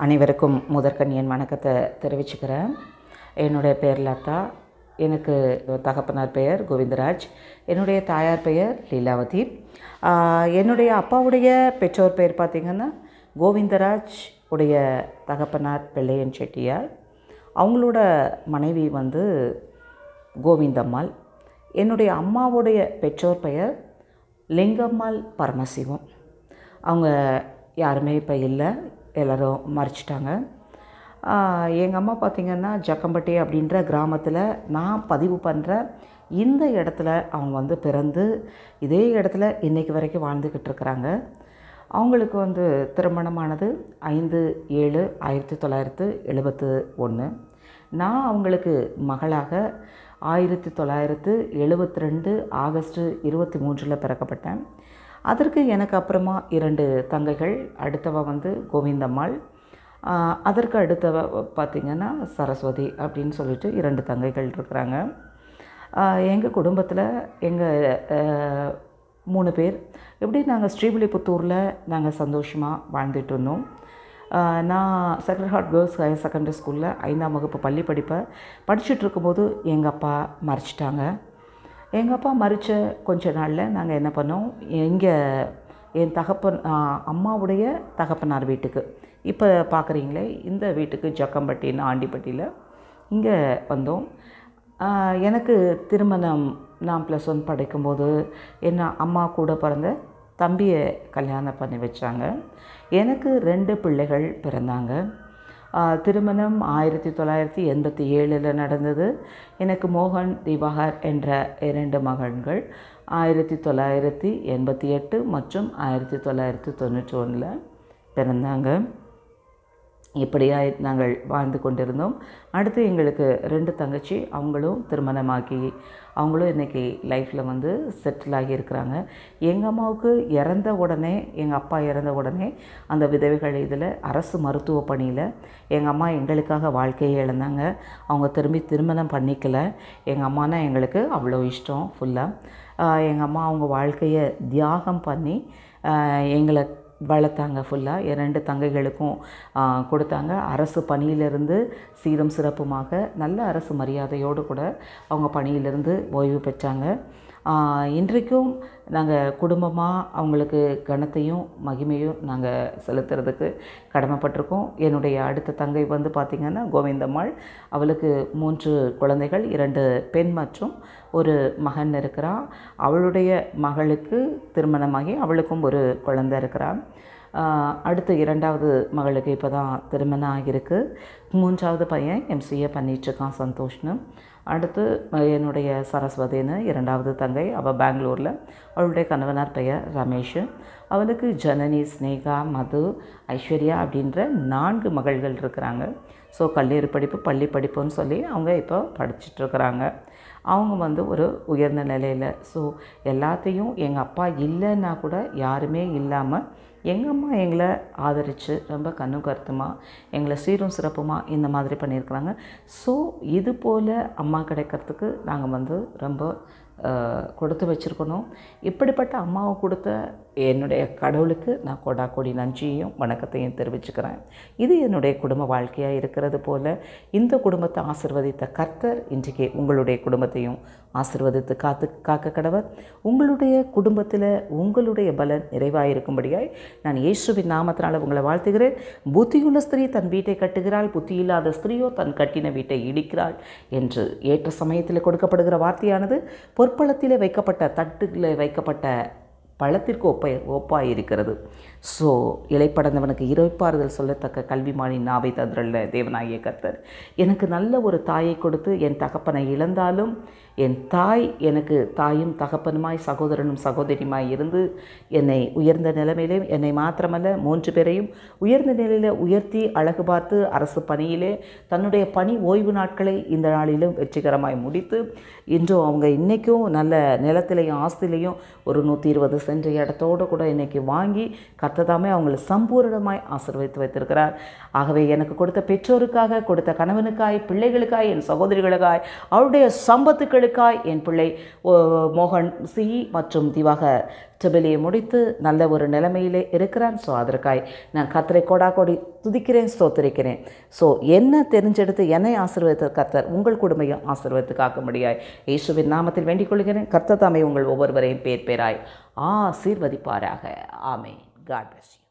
அனைவருக்கும் முதற்கண் என் வணக்கத்தை தெரிவிச்சுக்கிறேன். என்னுடைய பேர் லதா. எனக்கு தகப்பனார் பெயர் கோவிந்தராஜ். என்னுடைய தாயார் பெயர் லீலாவதி. என்னுடைய அப்பாவுடைய பெற்றோர் பெயர் பார்த்திங்கன்னா கோவிந்தராஜ் உடைய தகப்பனார் வெள்ளையன் செட்டியார். அவங்களோட மனைவி கோவிந்தம்மாள். என்னுடைய அம்மாவுடைய பெற்றோர் பெயர் லிங்கம்மாள் பரமசிவம். அவங்க யாருமே இப்போ இல்லை, எல்லோரும் மறைச்சிட்டாங்க. எங்கள் அம்மா பார்த்திங்கன்னா ஜக்கம்பட்டி அப்படின்ற கிராமத்தில் நான் பதிவு பண்ணுற இந்த இடத்துல அவங்க பிறந்து இதே இடத்துல இன்றைக்கு வரைக்கும் வாழ்ந்துக்கிட்டு இருக்கிறாங்க. அவங்களுக்கு திருமணமானது 5/7/1971. நான் அவங்களுக்கு மகளாக 1972 ஆகஸ்ட் 23 பிறக்கப்பட்டேன். அதற்கு எனக்கு அப்புறமா 2 தங்கைகள். அடுத்தவ கோவிந்தம்மாள். அதற்கு அடுத்தவ பார்த்திங்கன்னா சரஸ்வதி அப்படின்னு சொல்லிட்டு 2 தங்கைகள் இருக்கிறாங்க. எங்கள் குடும்பத்தில் எங்கள் 3 பேர் எப்படி நாங்கள் ஸ்ரீவில்லிபுத்தூரில் நாங்கள் சந்தோஷமாக வாழ்ந்துட்டு இருந்தோம். நான் சக்ரட் ஹார்ட் கேர்ள்ஸ் ஹையர் செகண்டரி ஸ்கூலில் 5ஆம் வகுப்பு பள்ளி படிப்பை படிச்சுட்டு இருக்கும்போது எங்கள் அப்பா மறைச்சிட்டாங்க. எங்கள் அப்பா மறித்த கொஞ்ச நாளில் நாங்கள் என்ன பண்ணோம், என் அம்மாவுடைய தகப்பனார் வீட்டுக்கு, இப்போ பார்க்குறீங்களே இந்த வீட்டுக்கு ஜக்கம்பட்டின்னு ஆண்டிப்பட்டியில் இங்கே வந்தோம். எனக்கு திருமணம் நான் +1 படிக்கும்போது அம்மா கூட பிறந்த தம்பியை கல்யாணம் பண்ணி வச்சாங்க. எனக்கு 2 பிள்ளைகள் பிறந்தாங்க. திருமணம் 1987 நடந்தது. எனக்கு மோகன், திவாகர் என்ற 2 மகன்கள் 1988 மற்றும் 1991 பிறந்தாங்க. இப்படியாக நாங்கள் வாழ்ந்து கொண்டிருந்தோம். அடுத்து எங்களுக்கு 2 தங்கச்சி, அவங்களும் திருமணமாக்கி அவங்களும் இன்றைக்கி லைஃப்பில் செட்டில் ஆகியிருக்கிறாங்க. எங்கள் அம்மாவுக்கு எங்கள் அப்பா இறந்த உடனே அந்த விதவைகள் இதில் அரசு மருத்துவ பணியில் எங்கள் அம்மா எங்களுக்காக வாழ்க்கையை இழந்தாங்க. அவங்க திருமணம் பண்ணிக்கல. எங்கள் அம்மானா எங்களுக்கு அவ்வளோ இஷ்டம் ஃபுல்லாக. எங்கள் அம்மா அவங்க வாழ்க்கையை தியாகம் பண்ணி எங்களை வளர்த்தாங்க ஃபுல்லாக. 2 தங்கைகளுக்கும் கொடுத்தாங்க. அரசு பணியிலிருந்து சீரும் சிறப்புமாக நல்ல அரசு மரியாதையோடு கூட அவங்க பணியிலிருந்து ஓய்வு பெற்றாங்க. இன்றைக்கும் நாங்கள் குடும்பமாக அவங்களுக்கு கனத்தையும் மகிமையும் நாங்கள் செலுத்துறதுக்கு கடமைப்பட்டிருக்கோம். என்னுடைய அடுத்த தங்கை பார்த்திங்கன்னா கோவிந்தம்மாள். அவளுக்கு 3 குழந்தைகள், 2 பெண் மற்றும் ஒரு மகன் இருக்கிறான். அவளுடைய மகளுக்கு திருமணமாகி அவளுக்கும் ஒரு குழந்தை இருக்கிறான். அடுத்து 2வது மகளுக்கு இப்போ தான் திருமணம் ஆகியிருக்கு. 3வது பையன் MCA பண்ணிகிட்ருக்கான், சந்தோஷ்னு. அடுத்து என்னுடைய சரஸ்வதின்னு 2வது தங்கை, அவள் பெங்களூரில். அவளுடைய கணவனார் பெயர் ரமேஷ். அவளுக்கு ஜனனி, ஸ்னேகா, மது, ஐஸ்வர்யா அப்படின்ற 4 மகள்கள் இருக்கிறாங்க. ஸோ கல்லூரி படிப்பு, பள்ளி படிப்புன்னு சொல்லி அவங்க இப்போ படிச்சுட்ருக்குறாங்க. அவங்க ஒரு உயர்ந்த நிலையில். ஸோ எல்லாத்தையும் எங்கள் அப்பா இல்லைன்னா கூட யாருமே இல்லாமல் எங்கள் அம்மா எங்களை ஆதரித்து ரொம்ப கண்ணும் கருத்துமாக எங்களை சீரும் சிறப்புமாக இந்த மாதிரி பண்ணியிருக்கிறாங்க. ஸோ இது போல் அம்மா கிடைக்கிறதுக்கு நாங்கள் ரொம்ப கொடுத்து வச்சுருக்கணும். இப்படிப்பட்ட அம்மாவை கொடுத்த என்னுடைய கடவுளுக்கு நான் கொடாக்கொடி நன்றியையும் வணக்கத்தையும் தெரிவிச்சுக்கிறேன். இது என்னுடைய குடும்ப வாழ்க்கையாக இருக்கிறது போல் இந்த குடும்பத்தை ஆசீர்வதித்த கர்த்தர் இன்றைக்கு உங்களுடைய குடும்பத்தையும் ஆசீர்வதித்து காக்க கடவர். உங்களுடைய குடும்பத்தில் உங்களுடைய பலன் நிறைவாயிருக்கும்படியாய் நான் இயேசுவின் நாமத்தினால் உங்களை வாழ்த்துகிறேன். புத்தியுள்ள ஸ்திரீ தன் வீட்டை கட்டுகிறாள், புத்தியில்லாத ஸ்திரீயோ தன் கட்டின வீட்டை இடிக்கிறாள் என்று ஏற்ற சமயத்தில் கொடுக்கப்படுகிற வார்த்தையானது பொற்பளத்திலே வைக்கப்பட்ட தட்டுகளில் வைக்கப்பட்ட பழத்திற்கு ஒப்பாயிருக்கிறது. ஸோ இலைப்படந்தவனுக்கு இறைப்பாறுதல் சொல்லத்தக்க கல்விமானி நாவை தந்திரல்ல தேவனாகிய கர்த்தர் எனக்கு நல்ல ஒரு தாயை கொடுத்து என் தகப்பனை இழந்தாலும் என் தாய் எனக்கு தாயும் தகப்பனுமாய் சகோதரனும் சகோதரியுமாய் இருந்து என்னை உயர்ந்த நிலைமையிலே, என்னை மாத்திரமல்ல 3 பேரையும் உயர்ந்த நிலையில் உயர்த்தி அழகு பார்த்து அரசு பணியிலே தன்னுடைய பணி ஓய்வு நாட்களை இந்த நாளிலும் வெற்றிகரமாய் முடித்து இன்றும் அவங்க இன்றைக்கும் நல்ல நிலத்திலையும் ஆஸ்திலையும் ஒரு 120 சென்ற இடத்தோடு கூட இன்றைக்கி வாங்கி கர்த்ததாமே அவங்களை சம்பூரணமாய் ஆசீர்வதித்து வைத்திருக்கிறார். ஆகவே எனக்கு கொடுத்த பெற்றோருக்காக, கொடுத்த கணவனுக்காய், பிள்ளைகளுக்காய், என் சகோதரிகளுக்காய், அவருடைய சம்பத்துக்கள் இவர்களுக்காய் என் பிள்ளை மோகன் சி மற்றும் திவாகர் ட்ரிபிள் முடித்து நல்ல ஒரு நிலைமையிலே இருக்கிறான். ஸோ அதற்காய் நான் கர்த்தரை கொடி துதிக்கிறேன், ஸ்தோத்திரிக்கிறேன். ஸோ என்ன தெரிஞ்செடுத்து என்னை ஆசீர்வதித்த கர்த்தர் உங்கள் குடும்பையும் ஆசீர்வதித்து காக்க முடியாய் இயேசுவின் நாமத்தில் வேண்டிக் கொள்கிறேன். கர்த்தர் தாமே உங்கள் ஒவ்வொருவரையும் பேராய் ஆசீர்வதிப்பாராக. ஆமென். God bless you.